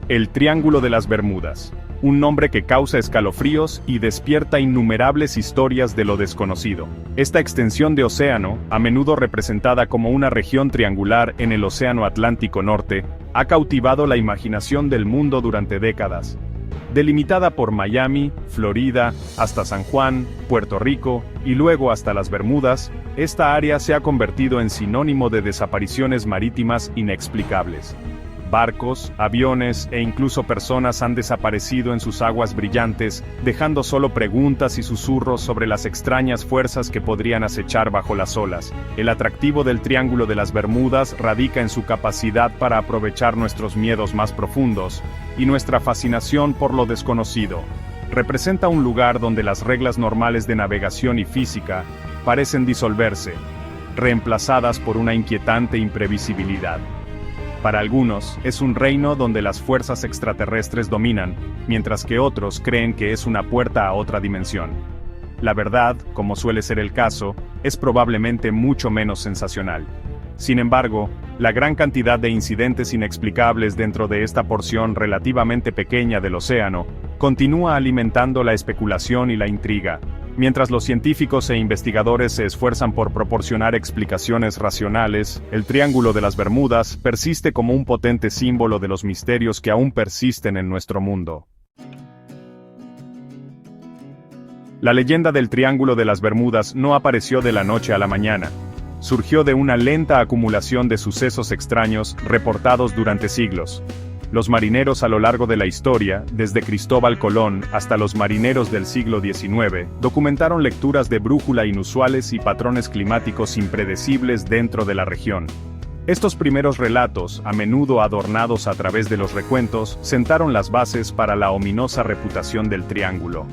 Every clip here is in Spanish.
El Triángulo de las Bermudas, un nombre que causa escalofríos y despierta innumerables historias de lo desconocido. Esta extensión de océano, a menudo representada como una región triangular en el Océano Atlántico Norte, ha cautivado la imaginación del mundo durante décadas. Delimitada por Miami, Florida, hasta San Juan, Puerto Rico, y luego hasta las Bermudas, esta área se ha convertido en sinónimo de desapariciones marítimas inexplicables. Barcos, aviones e incluso personas han desaparecido en sus aguas brillantes, dejando solo preguntas y susurros sobre las extrañas fuerzas que podrían acechar bajo las olas. El atractivo del Triángulo de las Bermudas radica en su capacidad para aprovechar nuestros miedos más profundos, y nuestra fascinación por lo desconocido. Representa un lugar donde las reglas normales de navegación y física parecen disolverse, reemplazadas por una inquietante imprevisibilidad. Para algunos, es un reino donde las fuerzas extraterrestres dominan, mientras que otros creen que es una puerta a otra dimensión. La verdad, como suele ser el caso, es probablemente mucho menos sensacional. Sin embargo, la gran cantidad de incidentes inexplicables dentro de esta porción relativamente pequeña del océano, continúa alimentando la especulación y la intriga. Mientras los científicos e investigadores se esfuerzan por proporcionar explicaciones racionales, el Triángulo de las Bermudas persiste como un potente símbolo de los misterios que aún persisten en nuestro mundo. La leyenda del Triángulo de las Bermudas no apareció de la noche a la mañana. Surgió de una lenta acumulación de sucesos extraños reportados durante siglos. Los marineros a lo largo de la historia, desde Cristóbal Colón hasta los marineros del siglo XIX, documentaron lecturas de brújula inusuales y patrones climáticos impredecibles dentro de la región. Estos primeros relatos, a menudo adornados a través de los recuentos, sentaron las bases para la ominosa reputación del Triángulo.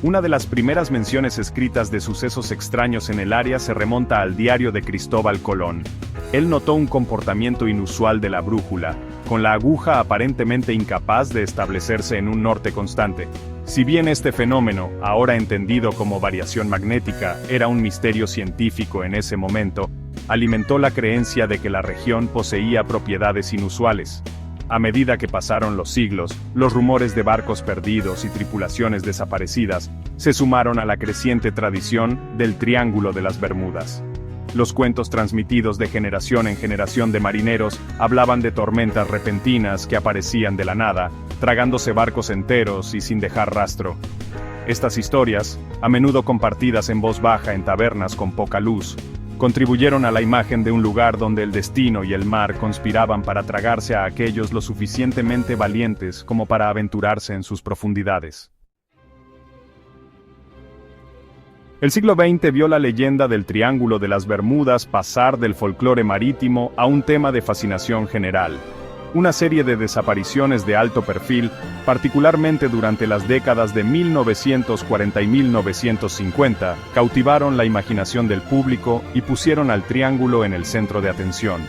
Una de las primeras menciones escritas de sucesos extraños en el área se remonta al diario de Cristóbal Colón. Él notó un comportamiento inusual de la brújula, con la aguja aparentemente incapaz de establecerse en un norte constante. Si bien este fenómeno, ahora entendido como variación magnética, era un misterio científico en ese momento, alimentó la creencia de que la región poseía propiedades inusuales. A medida que pasaron los siglos, los rumores de barcos perdidos y tripulaciones desaparecidas se sumaron a la creciente tradición del Triángulo de las Bermudas. Los cuentos transmitidos de generación en generación de marineros hablaban de tormentas repentinas que aparecían de la nada, tragándose barcos enteros y sin dejar rastro. Estas historias, a menudo compartidas en voz baja en tabernas con poca luz, contribuyeron a la imagen de un lugar donde el destino y el mar conspiraban para tragarse a aquellos lo suficientemente valientes como para aventurarse en sus profundidades. El siglo XX vio la leyenda del Triángulo de las Bermudas pasar del folclore marítimo a un tema de fascinación general. Una serie de desapariciones de alto perfil, particularmente durante las décadas de 1940 y 1950, cautivaron la imaginación del público y pusieron al Triángulo en el centro de atención.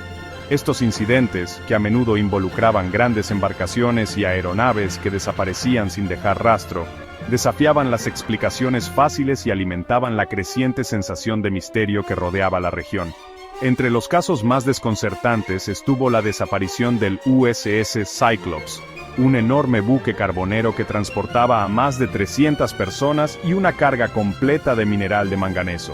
Estos incidentes, que a menudo involucraban grandes embarcaciones y aeronaves que desaparecían sin dejar rastro, desafiaban las explicaciones fáciles y alimentaban la creciente sensación de misterio que rodeaba la región. Entre los casos más desconcertantes estuvo la desaparición del USS Cyclops, un enorme buque carbonero que transportaba a más de 300 personas y una carga completa de mineral de manganeso.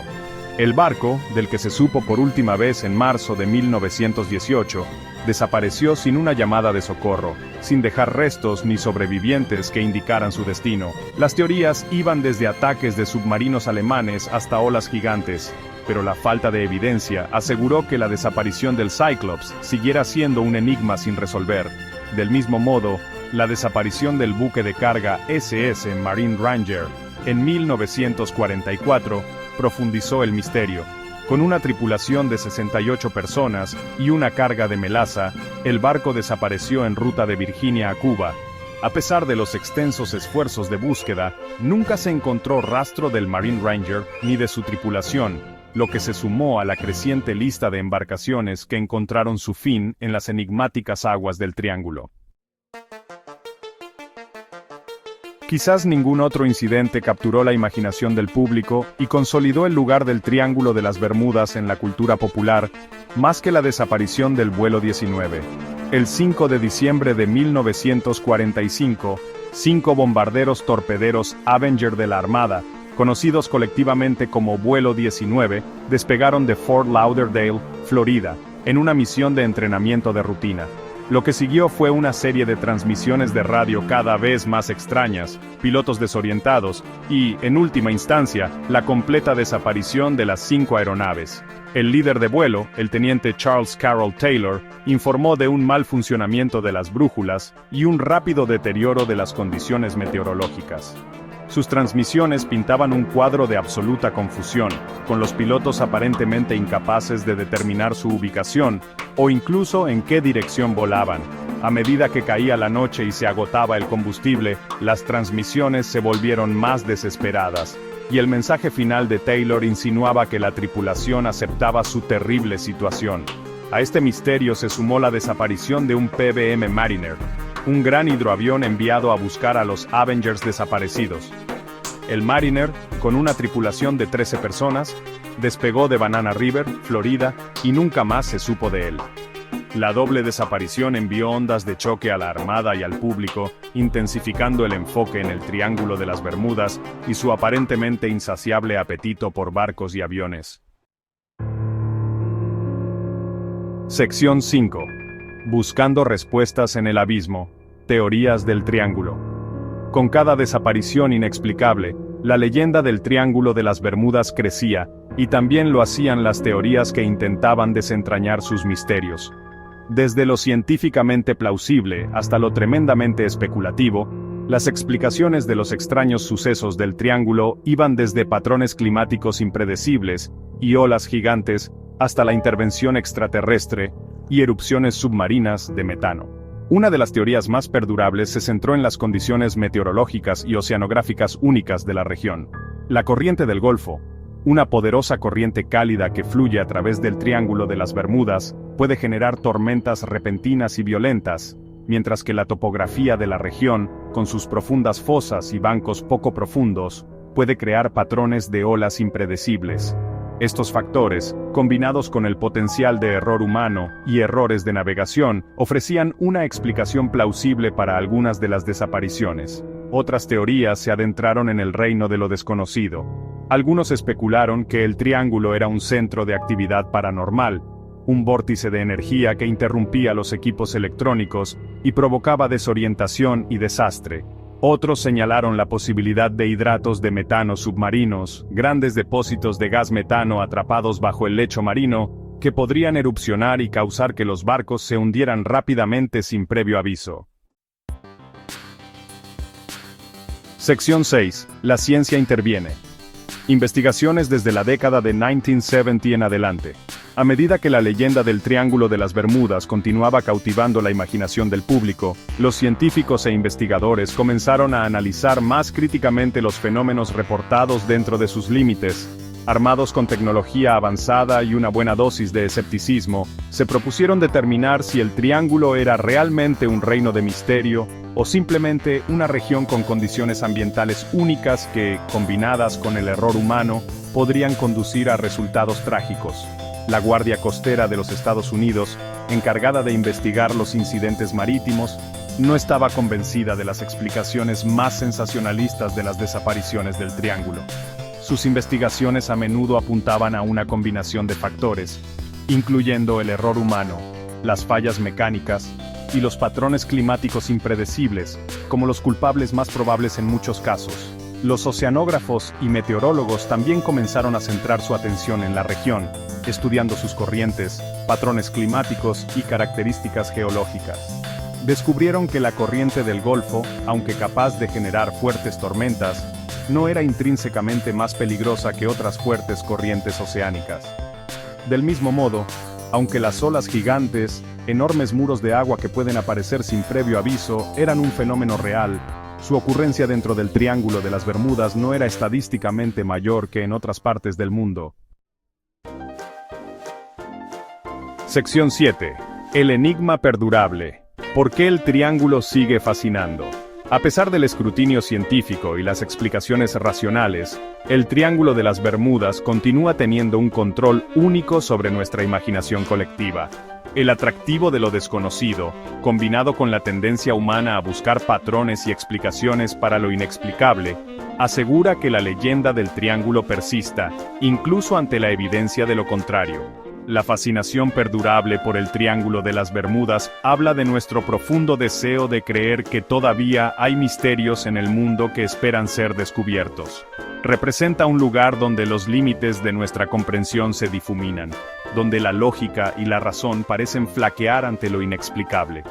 El barco, del que se supo por última vez en marzo de 1918, desapareció sin una llamada de socorro, sin dejar restos ni sobrevivientes que indicaran su destino. Las teorías iban desde ataques de submarinos alemanes hasta olas gigantes, pero la falta de evidencia aseguró que la desaparición del Cyclops siguiera siendo un enigma sin resolver. Del mismo modo, la desaparición del buque de carga SS Marine Ranger en 1944 profundizó el misterio. Con una tripulación de 68 personas y una carga de melaza, el barco desapareció en ruta de Virginia a Cuba. A pesar de los extensos esfuerzos de búsqueda, nunca se encontró rastro del Marine Ranger ni de su tripulación, lo que se sumó a la creciente lista de embarcaciones que encontraron su fin en las enigmáticas aguas del Triángulo. Quizás ningún otro incidente capturó la imaginación del público y consolidó el lugar del Triángulo de las Bermudas en la cultura popular, más que la desaparición del vuelo 19. El 5 de diciembre de 1945, 5 bombarderos torpederos Avenger de la Armada, conocidos colectivamente como Vuelo 19, despegaron de Fort Lauderdale, Florida, en una misión de entrenamiento de rutina. Lo que siguió fue una serie de transmisiones de radio cada vez más extrañas, pilotos desorientados y, en última instancia, la completa desaparición de las 5 aeronaves. El líder de vuelo, el teniente Charles Carroll Taylor, informó de un mal funcionamiento de las brújulas y un rápido deterioro de las condiciones meteorológicas. Sus transmisiones pintaban un cuadro de absoluta confusión, con los pilotos aparentemente incapaces de determinar su ubicación, o incluso en qué dirección volaban. A medida que caía la noche y se agotaba el combustible, las transmisiones se volvieron más desesperadas, y el mensaje final de Taylor insinuaba que la tripulación aceptaba su terrible situación. A este misterio se sumó la desaparición de un PBM Mariner, un gran hidroavión enviado a buscar a los Avengers desaparecidos. El Mariner, con una tripulación de 13 personas, despegó de Banana River, Florida, y nunca más se supo de él. La doble desaparición envió ondas de choque a la Armada y al público, intensificando el enfoque en el Triángulo de las Bermudas y su aparentemente insaciable apetito por barcos y aviones. Sección 5. Buscando respuestas en el abismo. Teorías del Triángulo. Con cada desaparición inexplicable, la leyenda del Triángulo de las Bermudas crecía, y también lo hacían las teorías que intentaban desentrañar sus misterios. Desde lo científicamente plausible hasta lo tremendamente especulativo, las explicaciones de los extraños sucesos del Triángulo iban desde patrones climáticos impredecibles y olas gigantes hasta la intervención extraterrestre y erupciones submarinas de metano. Una de las teorías más perdurables se centró en las condiciones meteorológicas y oceanográficas únicas de la región. La corriente del Golfo, una poderosa corriente cálida que fluye a través del Triángulo de las Bermudas, puede generar tormentas repentinas y violentas, mientras que la topografía de la región, con sus profundas fosas y bancos poco profundos, puede crear patrones de olas impredecibles. Estos factores, combinados con el potencial de error humano y errores de navegación, ofrecían una explicación plausible para algunas de las desapariciones. Otras teorías se adentraron en el reino de lo desconocido. Algunos especularon que el Triángulo era un centro de actividad paranormal, un vórtice de energía que interrumpía los equipos electrónicos y provocaba desorientación y desastre. Otros señalaron la posibilidad de hidratos de metano submarinos, grandes depósitos de gas metano atrapados bajo el lecho marino, que podrían erupcionar y causar que los barcos se hundieran rápidamente sin previo aviso. Sección 6. La ciencia interviene. Investigaciones desde la década de 1970 en adelante. A medida que la leyenda del Triángulo de las Bermudas continuaba cautivando la imaginación del público, los científicos e investigadores comenzaron a analizar más críticamente los fenómenos reportados dentro de sus límites. Armados con tecnología avanzada y una buena dosis de escepticismo, se propusieron determinar si el Triángulo era realmente un reino de misterio, o simplemente una región con condiciones ambientales únicas que, combinadas con el error humano, podrían conducir a resultados trágicos. La Guardia Costera de los Estados Unidos, encargada de investigar los incidentes marítimos, no estaba convencida de las explicaciones más sensacionalistas de las desapariciones del Triángulo. Sus investigaciones a menudo apuntaban a una combinación de factores, incluyendo el error humano, las fallas mecánicas y los patrones climáticos impredecibles, como los culpables más probables en muchos casos. Los oceanógrafos y meteorólogos también comenzaron a centrar su atención en la región, estudiando sus corrientes, patrones climáticos y características geológicas. Descubrieron que la corriente del Golfo, aunque capaz de generar fuertes tormentas, no era intrínsecamente más peligrosa que otras fuertes corrientes oceánicas. Del mismo modo, aunque las olas gigantes, enormes muros de agua que pueden aparecer sin previo aviso, eran un fenómeno real, su ocurrencia dentro del Triángulo de las Bermudas no era estadísticamente mayor que en otras partes del mundo. Sección 7. El enigma perdurable. ¿Por qué el Triángulo sigue fascinando? A pesar del escrutinio científico y las explicaciones racionales, el Triángulo de las Bermudas continúa teniendo un control único sobre nuestra imaginación colectiva. El atractivo de lo desconocido, combinado con la tendencia humana a buscar patrones y explicaciones para lo inexplicable, asegura que la leyenda del triángulo persista, incluso ante la evidencia de lo contrario. La fascinación perdurable por el Triángulo de las Bermudas habla de nuestro profundo deseo de creer que todavía hay misterios en el mundo que esperan ser descubiertos. Representa un lugar donde los límites de nuestra comprensión se difuminan, donde la lógica y la razón parecen flaquear ante lo inexplicable.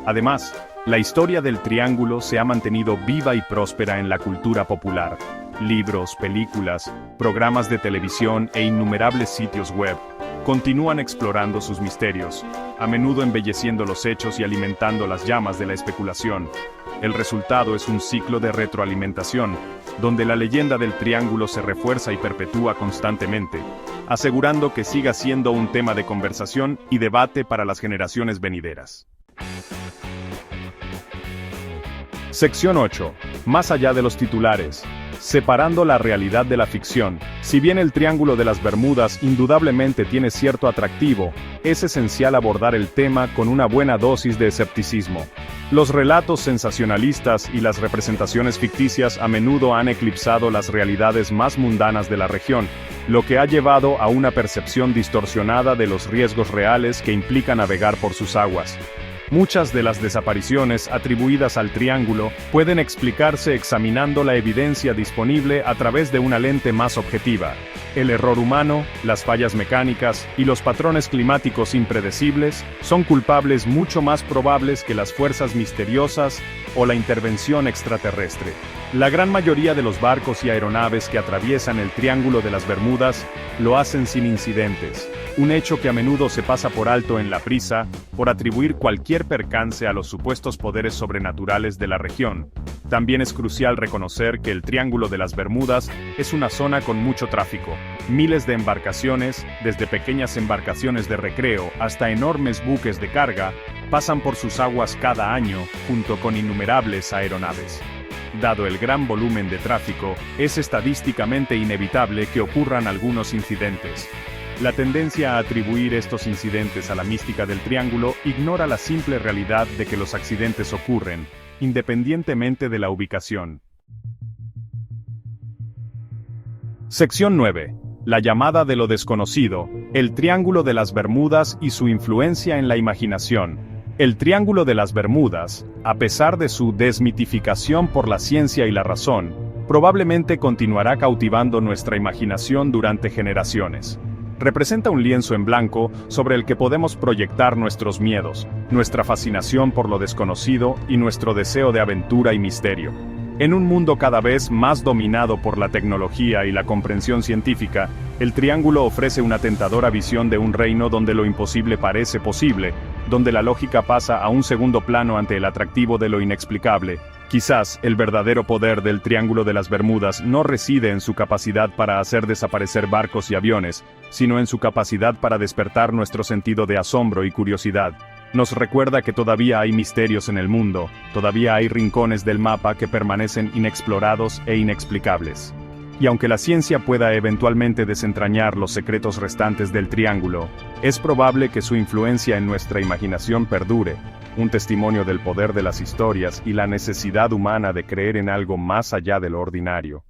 Además, la historia del Triángulo se ha mantenido viva y próspera en la cultura popular. Libros, películas, programas de televisión e innumerables sitios web continúan explorando sus misterios, a menudo embelleciendo los hechos y alimentando las llamas de la especulación. El resultado es un ciclo de retroalimentación, donde la leyenda del Triángulo se refuerza y perpetúa constantemente, asegurando que siga siendo un tema de conversación y debate para las generaciones venideras. Sección 8. Más allá de los titulares. Separando la realidad de la ficción. Si bien el Triángulo de las Bermudas indudablemente tiene cierto atractivo, es esencial abordar el tema con una buena dosis de escepticismo. Los relatos sensacionalistas y las representaciones ficticias a menudo han eclipsado las realidades más mundanas de la región, lo que ha llevado a una percepción distorsionada de los riesgos reales que implica navegar por sus aguas. Muchas de las desapariciones atribuidas al Triángulo pueden explicarse examinando la evidencia disponible a través de una lente más objetiva. El error humano, las fallas mecánicas y los patrones climáticos impredecibles son culpables mucho más probables que las fuerzas misteriosas o la intervención extraterrestre. La gran mayoría de los barcos y aeronaves que atraviesan el Triángulo de las Bermudas lo hacen sin incidentes, un hecho que a menudo se pasa por alto en la prisa por atribuir cualquier percance a los supuestos poderes sobrenaturales de la región. También es crucial reconocer que el Triángulo de las Bermudas es una zona con mucho tráfico. Miles de embarcaciones, desde pequeñas embarcaciones de recreo hasta enormes buques de carga, pasan por sus aguas cada año, junto con innumerables aeronaves. Dado el gran volumen de tráfico, es estadísticamente inevitable que ocurran algunos incidentes. La tendencia a atribuir estos incidentes a la mística del Triángulo ignora la simple realidad de que los accidentes ocurren, independientemente de la ubicación. Sección 9. La llamada de lo desconocido, el Triángulo de las Bermudas y su influencia en la imaginación. El Triángulo de las Bermudas, a pesar de su desmitificación por la ciencia y la razón, probablemente continuará cautivando nuestra imaginación durante generaciones. Representa un lienzo en blanco sobre el que podemos proyectar nuestros miedos, nuestra fascinación por lo desconocido y nuestro deseo de aventura y misterio. En un mundo cada vez más dominado por la tecnología y la comprensión científica, el Triángulo ofrece una tentadora visión de un reino donde lo imposible parece posible, donde la lógica pasa a un segundo plano ante el atractivo de lo inexplicable. Quizás el verdadero poder del Triángulo de las Bermudas no reside en su capacidad para hacer desaparecer barcos y aviones, sino en su capacidad para despertar nuestro sentido de asombro y curiosidad. Nos recuerda que todavía hay misterios en el mundo, todavía hay rincones del mapa que permanecen inexplorados e inexplicables. Y aunque la ciencia pueda eventualmente desentrañar los secretos restantes del Triángulo, es probable que su influencia en nuestra imaginación perdure, un testimonio del poder de las historias y la necesidad humana de creer en algo más allá de lo ordinario.